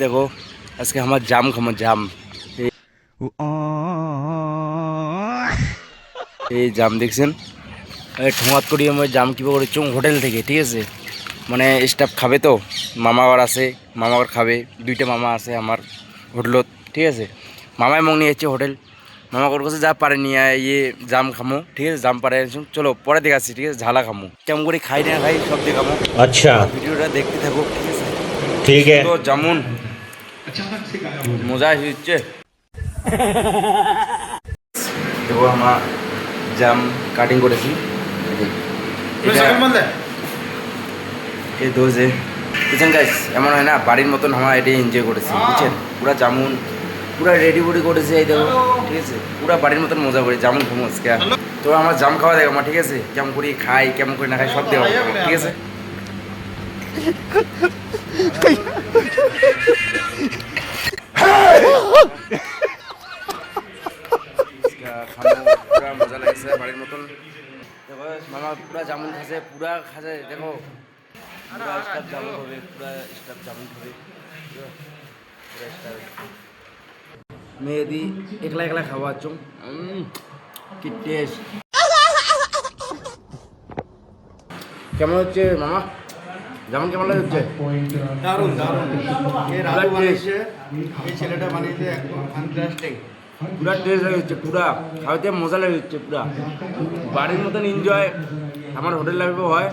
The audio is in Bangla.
দেখো আজকে আমার জাম খামো জাম। এই জাম দেখছেন, ঠোঙাত করি আমি জাম কিবা করে চুং হোটেল থেকে, ঠিক আছে। মানে স্টাফ খাবে তো, মামাগর আছে, মামাগর খাবে, দুইটা মামা আছে আমার হোটেলত, ঠিক আছে। মামাই মগ নিয়ে যাচ্ছে হোটেল, মামাগর কাছে যা পারে নিয়ে ইয়ে জাম খামো, ঠিক আছে। জাম পারে চলো পরে দেখাচ্ছি, ঠিক আছে। ঝালা খামো কেমন করে খাই না খাই সব দেখামো। अच्छा ভিডিওটা দেখতে থাকো, ঠিক আছে। ठीक है। তো জামুন মজা হচ্ছে। দেখো আমার জাম কাটিং করেছি, এটা এই দোজে বুঝছেন গাইস। এমন হয় না বাড়ির মতন আমার এটাই এনজয় করেছি, বুঝছেন। পুরা জামুন পুরা রেডি বুডি করেছে, এই দেখো, ঠিক আছে। পুরা বাড়ির মতন মজা করি জামুন খামো আজকে। তো আমার জাম খাওয়া দেখো আমার, ঠিক আছে। কেমন করি খাই কেমন করে না খাই সব দেওয়া, ঠিক আছে। পুরা মজা লাগছে বাড়ির মতন। দেখো মামা পুরা জামুন খাচ্ছে, পুরা খাচ্ছে, দেখো পুরা স্টাফ জামুন হবে, পুরা স্টাফ জামুন খাবে, পুরা স্টাফ। মেয়েদি একলা একলা খাওয়াচ্ছ, কি টেস্ট। কেমন হচ্ছে মামা জামুন, কেমন লাগছে? দারুণ দারুণ। এই রাজু বানিয়েছে, এই ছেলেটা বানিয়েছে, একদম ফ্যান্টাস্টিক। পুরা টেস্ট লাগছে, পুরা খাওয়াতে মজা লাগছে, পুরা বাড়ির মতন এনজয় আমার হোটেল লাইফে হয়।